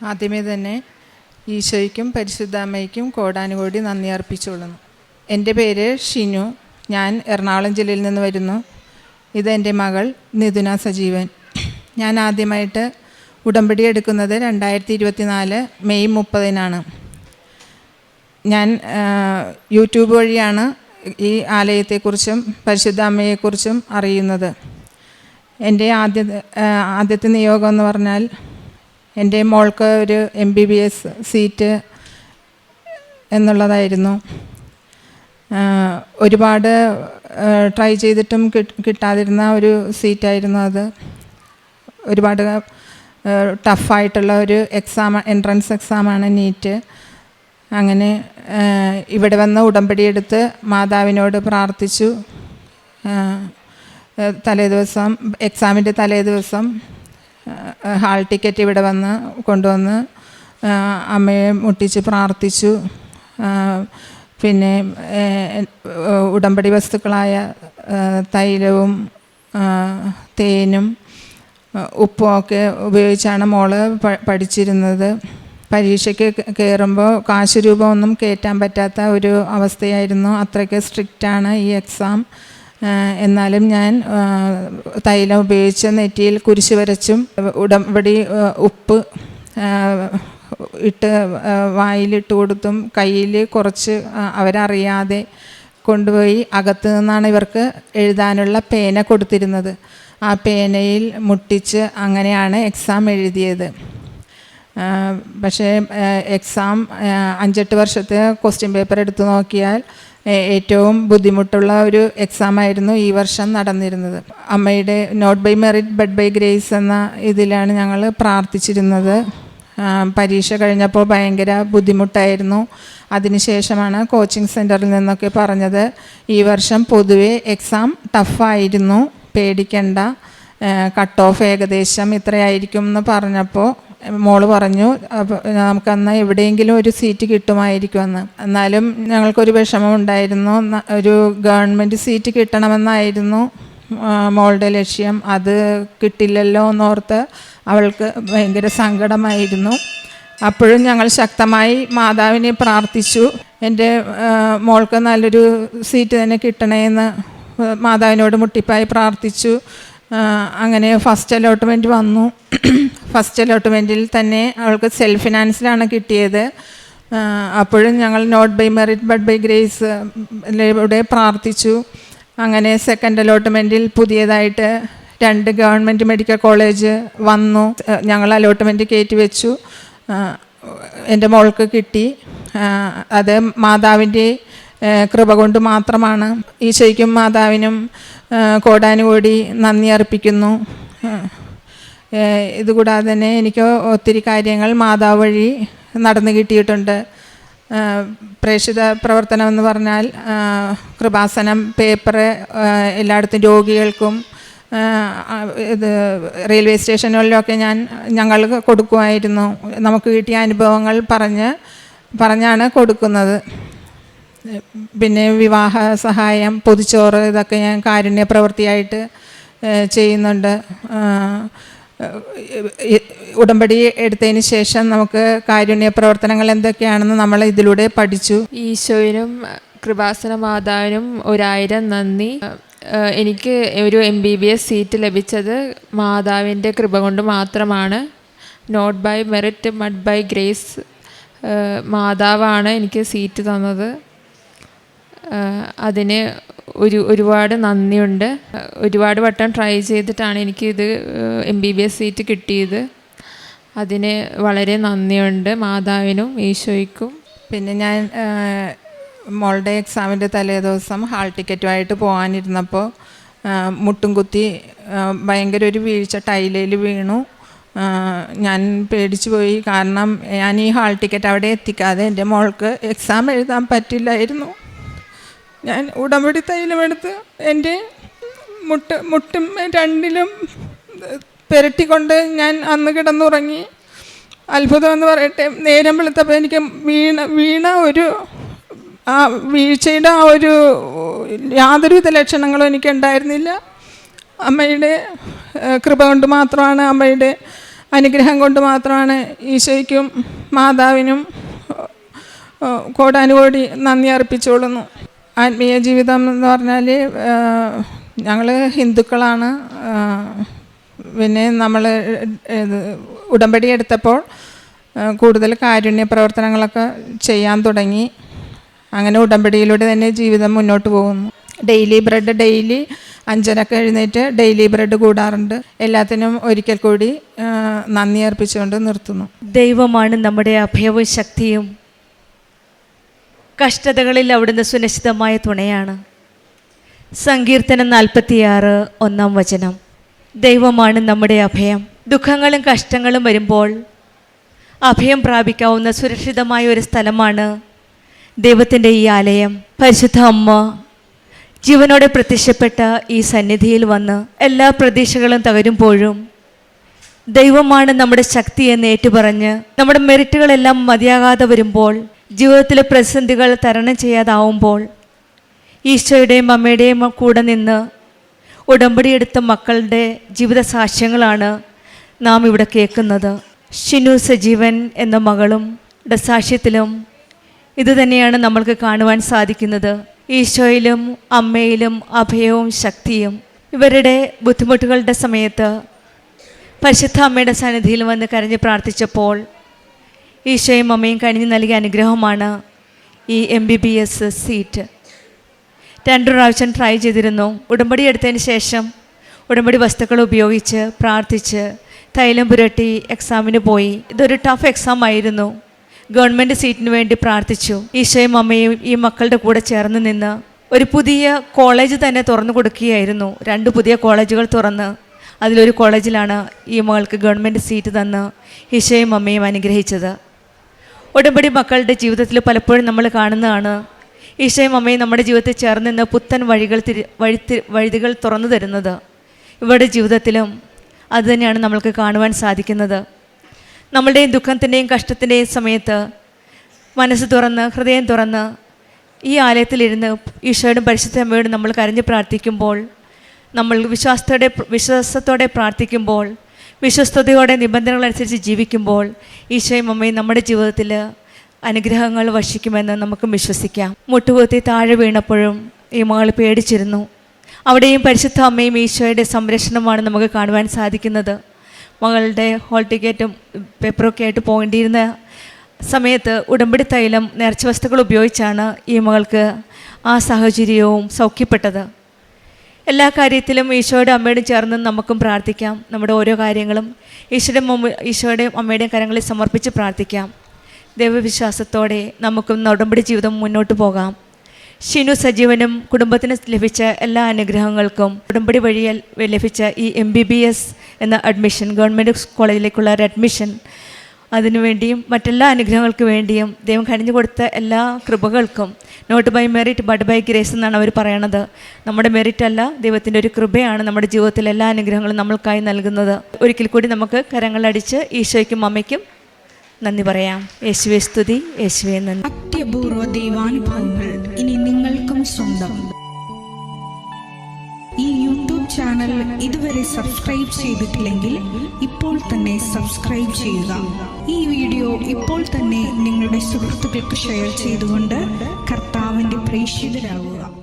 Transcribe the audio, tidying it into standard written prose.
ആദ്യമേ തന്നെ ഈശോയ്ക്കും പരിശുദ്ധ അമ്മയ്ക്കും കോടാനുകോടി നന്ദി അർപ്പിച്ചുകൊള്ളുന്നു. എൻ്റെ പേര് ഷിനു. ഞാൻ എറണാകുളം ജില്ലയിൽ നിന്ന് വരുന്നു. ഇതെൻ്റെ മകൾ നിതുന സജീവൻ. ഞാൻ ആദ്യമായിട്ട് ഉടമ്പടി എടുക്കുന്നത് 2024 മെയ് 30-നാണ്. ഞാൻ യൂട്യൂബ് വഴിയാണ് ഈ ആലയത്തെക്കുറിച്ചും പരിശുദ്ധ അമ്മയെക്കുറിച്ചും അറിയുന്നത്. എൻ്റെ ആദ്യത്തെ നിയോഗം എന്ന് പറഞ്ഞാൽ എൻ്റെ മോൾക്ക് ഒരു MBBS സീറ്റ് എന്നുള്ളതായിരുന്നു. ഒരുപാട് ട്രൈ ചെയ്തിട്ടും കിട്ടാതിരുന്ന ഒരു സീറ്റായിരുന്നു അത്. ഒരുപാട് ടഫായിട്ടുള്ള ഒരു എൻട്രൻസ് എക്സാമാണ് നീറ്റ്. അങ്ങനെ ഇവിടെ വന്ന് ഉടമ്പടി എടുത്ത് മാതാവിനോട് പ്രാർത്ഥിച്ചു. എക്സാമിൻ്റെ തലേദിവസം ഹാൾ ടിക്കറ്റ് ഇവിടെ കൊണ്ടുവന്ന് അമ്മയെ മുട്ടിച്ച് പ്രാർത്ഥിച്ചു. പിന്നെ ഉടമ്പടി വസ്തുക്കളായ തൈലവും തേനും ഉപ്പും ഒക്കെ ഉപയോഗിച്ചാണ് മോള് പഠിച്ചിരുന്നത്. പരീക്ഷയ്ക്ക് കയറുമ്പോൾ കാശ് രൂപമൊന്നും കയറ്റാൻ പറ്റാത്ത ഒരു അവസ്ഥയായിരുന്നു. അത്രയ്ക്ക് സ്ട്രിക്റ്റാണ് ഈ എക്സാം. എന്നാലും ഞാൻ തൈലം ഉപയോഗിച്ച് നെറ്റിയിൽ കുരിശ് വരച്ചും ഉടമ്പടി ഉപ്പ് ഇട്ട് വായിലിട്ട് കൊടുത്തും കയ്യിൽ കുറച്ച് അവരറിയാതെ കൊണ്ടുപോയി അകത്ത് നിന്നാണ് ഇവർക്ക് എഴുതാനുള്ള പേന കൊടുത്തിരുന്നത്. ആ പേനയിൽ മുട്ടിച്ച് അങ്ങനെയാണ് എക്സാം എഴുതിയത്. പക്ഷേ എക്സാം 5-8 വർഷത്തെ ക്വസ്റ്റ്യൻ പേപ്പർ എടുത്തു നോക്കിയാൽ ഏറ്റവും ബുദ്ധിമുട്ടുള്ള ഒരു എക്സാമായിരുന്നു ഈ വർഷം നടന്നിരുന്നത്. അമ്മയുടെ not by merit but by grace എന്ന ഇതിലാണ് ഞങ്ങൾ പ്രാർത്ഥിച്ചിരുന്നത്. പരീക്ഷ കഴിഞ്ഞപ്പോൾ ഭയങ്കര ബുദ്ധിമുട്ടായിരുന്നു. അതിനുശേഷമാണ് കോച്ചിങ് സെൻറ്ററിൽ നിന്നൊക്കെ പറഞ്ഞത് ഈ വർഷം പൊതുവെ എക്സാം ടഫായിരുന്നു, പേടിക്കണ്ട, കട്ട് ഓഫ് ഏകദേശം ഇത്രയായിരിക്കും എന്ന് പറഞ്ഞപ്പോൾ മോള് പറഞ്ഞു നമുക്കന്ന് എവിടെയെങ്കിലും ഒരു സീറ്റ് കിട്ടുമായിരിക്കുമെന്ന്. എന്നാലും ഞങ്ങൾക്കൊരു വിഷമം ഉണ്ടായിരുന്നു. ഒരു ഗവൺമെൻറ് സീറ്റ് കിട്ടണമെന്നായിരുന്നു മോളുടെ ലക്ഷ്യം. അത് കിട്ടില്ലല്ലോ എന്നോർത്ത് അവൾക്ക് ഭയങ്കര സങ്കടമായിരുന്നു. അപ്പോഴും ഞങ്ങൾ ശക്തമായി മാതാവിനെ പ്രാർത്ഥിച്ചു. എൻ്റെ മോൾക്ക് നല്ലൊരു സീറ്റ് തന്നെ കിട്ടണമെന്ന് മാതാവിനോട് മുട്ടിപ്പായി പ്രാർത്ഥിച്ചു. അങ്ങനെ ഫസ്റ്റ് അലോട്ട്മെൻറ്റ് വന്നു. ഫസ്റ്റ് അലോട്ട്മെൻറ്റിൽ തന്നെ അവൾക്ക് സെൽഫ് ഫിനാൻസിലാണ് കിട്ടിയത്. അപ്പോഴും ഞങ്ങൾ not by merit but by grace ഇവിടെ പ്രാർത്ഥിച്ചു. അങ്ങനെ സെക്കൻഡ് അലോട്ട്മെൻറ്റിൽ പുതിയതായിട്ട് 2 ഗവൺമെൻറ് മെഡിക്കൽ കോളേജ് വന്നു. ഞങ്ങൾ അലോട്ട്മെൻറ്റ് കയറ്റി വെച്ചു. എൻ്റെ മോൾക്ക് കിട്ടി. അത് മാതാവിൻ്റെ കൃപ കൊണ്ട് മാത്രമാണ്. ഈശോയ്ക്കും മാതാവിനും കോടാനുകോടി നന്ദി അർപ്പിക്കുന്നു. ഇതുകൂടാതെ തന്നെ എനിക്ക് ഒത്തിരി കാര്യങ്ങൾ മാതാവ് വഴി നടന്നു കിട്ടിയിട്ടുണ്ട്. പ്രേക്ഷിത പ്രവർത്തനം എന്ന് പറഞ്ഞാൽ കൃപാസനം പേപ്പർ എല്ലായിടത്തും രോഗികൾക്കും റെയിൽവേ സ്റ്റേഷനുകളിലൊക്കെ ഞങ്ങൾ കൊടുക്കുമായിരുന്നു. നമുക്ക് കിട്ടിയ അനുഭവങ്ങൾ പറഞ്ഞാണ് കൊടുക്കുന്നത്. പിന്നെ വിവാഹ സഹായം, പൊതിച്ചോറ്, ഇതൊക്കെ ഞാൻ കാരുണ്യ പ്രവൃത്തിയായിട്ട് ചെയ്യുന്നുണ്ട്. ഉടമ്പടി എടുത്തതിന് ശേഷം നമുക്ക് കാരുണ്യ പ്രവർത്തനങ്ങൾ എന്തൊക്കെയാണെന്ന് നമ്മൾ ഇതിലൂടെ പഠിച്ചു. ഈശോയിനും കൃപാസന മാതാവിനും 1000 നന്ദി. എനിക്ക് ഒരു MBBS സീറ്റ് ലഭിച്ചത് മാതാവിൻ്റെ കൃപ കൊണ്ട് മാത്രമാണ്. Not by merit but by grace മാതാവാണ് എനിക്ക് സീറ്റ് തന്നത്. അതിന് ഒരുപാട് നന്ദിയുണ്ട്. ഒരുപാട് വട്ടം ട്രൈ ചെയ്തിട്ടാണ് എനിക്കിത് MBBS സീറ്റ് കിട്ടിയത്. അതിന് വളരെ നന്ദിയുണ്ട് മാതാവിനും ഈശോയ്ക്കും. പിന്നെ ഞാൻ മോളുടെ എക്സാമിൻ്റെ തലേദിവസം ഹാൾ ടിക്കറ്റുമായിട്ട് പോകാനിരുന്നപ്പോൾ മുട്ടും കുത്തി ഭയങ്കര ഒരു വീഴ്ച, ടൈലയിൽ വീണു. ഞാൻ പേടിച്ചു പോയി. കാരണം ഞാൻ ഈ ഹാൾ ടിക്കറ്റ് അവിടെ എത്തിക്കാതെ എൻ്റെ മോൾക്ക് എക്സാം എഴുതാൻ പറ്റില്ലായിരുന്നു. ഞാൻ ഉടമ്പടി തൈലമെടുത്ത് എൻ്റെ മുട്ടും 2ലും പുരട്ടിക്കൊണ്ട് ഞാൻ അന്ന് കിടന്നുറങ്ങി. അത്ഭുതം എന്ന് പറയട്ടെ, നേരം വെളുത്തപ്പോൾ എനിക്ക് വീണ ഒരു വീഴ്ചയുടെ യാതൊരുവിധ ലക്ഷണങ്ങളും എനിക്കുണ്ടായിരുന്നില്ല. അമ്മയുടെ കൃപ കൊണ്ട് മാത്രമാണ്, അമ്മയുടെ അനുഗ്രഹം കൊണ്ട് മാത്രമാണ് ഈശോയ്ക്കും മാതാവിനും കോടാനുകോടി നന്ദി അർപ്പിച്ചുകൊള്ളുന്നു. ആത്മീയ ജീവിതം എന്ന് പറഞ്ഞാൽ ഞങ്ങൾ ഹിന്ദുക്കളാണ്. പിന്നെ നമ്മൾ ഉടമ്പടി എടുത്തപ്പോൾ കൂടുതൽ കാരുണ്യ പ്രവർത്തനങ്ങളൊക്കെ ചെയ്യാൻ തുടങ്ങി. അങ്ങനെ ഉടമ്പടിയിലൂടെ തന്നെ ജീവിതം മുന്നോട്ട് പോകുന്നു. ഡെയിലി 5:30 എഴുന്നേറ്റ് ഡെയിലി ബ്രെഡ് കൂടാറുണ്ട്. എല്ലാത്തിനും ഒരിക്കൽ കൂടി നന്ദി അർപ്പിച്ചുകൊണ്ട് നിർത്തുന്നു. ദൈവമാണ് നമ്മുടെ അഭയവും ശക്തിയും. കഷ്ടതകളിൽ അവിടുന്ന് സുനിശ്ചിതമായ തുണയാണ്. സങ്കീർത്തനം 46 1-ാം വചനം. ദൈവമാണ് നമ്മുടെ അഭയം. ദുഃഖങ്ങളും കഷ്ടങ്ങളും വരുമ്പോൾ അഭയം പ്രാപിക്കാവുന്ന സുരക്ഷിതമായ ഒരു സ്ഥലമാണ് ദൈവത്തിൻ്റെ ഈ ആലയം. പരിശുദ്ധ അമ്മ ജീവനോടെ പ്രത്യക്ഷപ്പെട്ട ഈ സന്നിധിയിൽ വന്ന് എല്ലാ പ്രതീക്ഷകളും തകരുമ്പോഴും ദൈവമാണ് നമ്മുടെ ശക്തി എന്ന് ഏറ്റുപറഞ്ഞ് നമ്മുടെ മെറിറ്റുകളെല്ലാം മതിയാകാതെ വരുമ്പോൾ, ജീവിതത്തിലെ പ്രതിസന്ധികൾ തരണം ചെയ്യാതാവുമ്പോൾ ഈശോയുടെയും അമ്മയുടെയും കൂടെ നിന്ന് ഉടമ്പടിയെടുത്ത മക്കളുടെ ജീവിത സാക്ഷ്യങ്ങളാണ് നാം ഇവിടെ കേൾക്കുന്നത്. ഷിനു സജീവൻ എന്ന മകളും സാക്ഷ്യത്തിലും ഇതുതന്നെയാണ് നമ്മൾക്ക് കാണുവാൻ സാധിക്കുന്നത്. ഈശോയിലും അമ്മയിലും അഭയവും ശക്തിയും. ഇവരുടെ ബുദ്ധിമുട്ടുകളുടെ സമയത്ത് പരിശുദ്ധ അമ്മയുടെ സന്നിധിയിൽ വന്ന് കരഞ്ഞ് പ്രാർത്ഥിച്ചപ്പോൾ ഈശോയും അമ്മയും കനിഞ്ഞു നൽകിയ അനുഗ്രഹമാണ് ഈ MBBS സീറ്റ്. 2 പ്രാവശ്യം ട്രൈ ചെയ്തിരുന്നു. ഉടമ്പടി എടുത്തതിന് ശേഷം ഉടമ്പടി വസ്തുക്കൾ ഉപയോഗിച്ച് പ്രാർത്ഥിച്ച് തൈലം പുരട്ടി എക്സാമിന് പോയി. ഇതൊരു ടഫ് എക്സാം ആയിരുന്നു. ഗവൺമെൻറ് സീറ്റിന് വേണ്ടി പ്രാർത്ഥിച്ചു. ഈശോയും അമ്മയും ഈ മക്കളുടെ കൂടെ ചേർന്ന് നിന്ന് ഒരു പുതിയ കോളേജ് തന്നെ തുറന്നു കൊടുക്കുകയായിരുന്നു. 2 പുതിയ കോളേജുകൾ തുറന്ന് അതിലൊരു കോളേജിലാണ് ഈ മകൾക്ക് ഗവൺമെൻറ് സീറ്റ് തന്ന് ഈശോയും അമ്മയും അനുഗ്രഹിച്ചത്. ഉടമ്പടി മക്കളുടെ ജീവിതത്തിൽ പലപ്പോഴും നമ്മൾ കാണുന്നതാണ് ഈശോയും അമ്മയും നമ്മുടെ ജീവിതത്തിൽ ചേർന്ന് നിന്ന് പുത്തൻ വഴികൾ തുറന്നു തരുന്നത്. ഇവരുടെ ജീവിതത്തിലും അതുതന്നെയാണ് നമ്മൾക്ക് കാണുവാൻ സാധിക്കുന്നത്. നമ്മളുടെയും ദുഃഖത്തിൻ്റെയും കഷ്ടത്തിൻ്റെയും സമയത്ത് മനസ്സ് തുറന്ന് ഹൃദയം തുറന്ന് ഈ ആലയത്തിലിരുന്ന് ഈശോയോടും പരിശുദ്ധ അമ്മയോടും നമ്മൾ കരഞ്ഞ് പ്രാർത്ഥിക്കുമ്പോൾ, നമ്മൾ വിശ്വാസത്തോടെ പ്രാർത്ഥിക്കുമ്പോൾ, വിശ്വസ്തയോടെ നിബന്ധനകളനുസരിച്ച് ജീവിക്കുമ്പോൾ ഈശോയും അമ്മയും നമ്മുടെ ജീവിതത്തിൽ അനുഗ്രഹങ്ങൾ വർഷിക്കുമെന്ന് നമുക്കും വിശ്വസിക്കാം. മുട്ടുകുത്തി താഴെ വീണപ്പോഴും ഈ മകൾ പേടിച്ചിരുന്നു. അവിടെയും പരിശുദ്ധ അമ്മയും ഈശോയുടെ സംരക്ഷണമാണ് നമുക്ക് കാണുവാൻ സാധിക്കുന്നത്. മകളുടെ ഹോൾ ടിക്കറ്റും പേപ്പറൊക്കെ ആയിട്ട് പോകേണ്ടിയിരുന്ന സമയത്ത് ഉടമ്പടി തൈലം നേർച്ച വസ്തുക്കൾ ഉപയോഗിച്ചാണ് ഈ മകൾക്ക് ആ സാഹചര്യവും സൗഖ്യപ്പെട്ടത്. എല്ലാ കാര്യത്തിലും ഈശോയുടെ അമ്മയോടും ചേർന്ന് നമുക്കും പ്രാർത്ഥിക്കാം. നമ്മുടെ ഓരോ കാര്യങ്ങളും ഈശോയുടെയും അമ്മയുടെയും കരങ്ങളിൽ സമർപ്പിച്ച് പ്രാർത്ഥിക്കാം. ദൈവവിശ്വാസത്തോടെ നമുക്കും ഉടമ്പടി ജീവിതം മുന്നോട്ട് പോകാം. ഷിനു സജീവനും കുടുംബത്തിന് ലഭിച്ച എല്ലാ അനുഗ്രഹങ്ങൾക്കും ഉടമ്പടി വഴി ലഭിച്ച ഈ MBBS എന്ന അഡ്മിഷൻ, ഗവൺമെൻറ് കോളേജിലേക്കുള്ള ഒരു അഡ്മിഷൻ, അതിനുവേണ്ടിയും മറ്റെല്ലാ അനുഗ്രഹങ്ങൾക്ക് വേണ്ടിയും ദൈവം കനിഞ്ഞു കൊടുത്ത എല്ലാ കൃപകൾക്കും not by merit but by grace എന്നാണ് അവർ പറയണത്. നമ്മുടെ മെറിറ്റ് അല്ല, ദൈവത്തിൻ്റെ ഒരു കൃപയാണ് നമ്മുടെ ജീവിതത്തിൽ എല്ലാ അനുഗ്രഹങ്ങളും നമ്മൾക്കായി നൽകുന്നത്. ഒരിക്കൽ കൂടി നമുക്ക് കരങ്ങളടിച്ച് ഈശോയ്ക്കും അമ്മയ്ക്കും നന്ദി പറയാം. യേശുവേ സ്തുതി, യേശുവേ നന്ദി. അത്യപൂർവ ദൈവാനുഭവങ്ങൾ ഇനി നിങ്ങൾക്കും സ്വന്തം. ഈ യൂട്യൂബ് ചാനൽ ഇതുവരെ സബ്സ്ക്രൈബ് ചെയ്തിട്ടില്ലെങ്കിൽ ഇപ്പോൾ തന്നെ സബ്സ്ക്രൈബ് ചെയ്യുക. ഈ വീഡിയോ ഇപ്പോൾ തന്നെ നിങ്ങളുടെ സുഹൃത്തുക്കൾക്ക് ഷെയർ ചെയ്തുകൊണ്ട് കർത്താവിൻ്റെ പ്രേക്ഷിതരാകുക.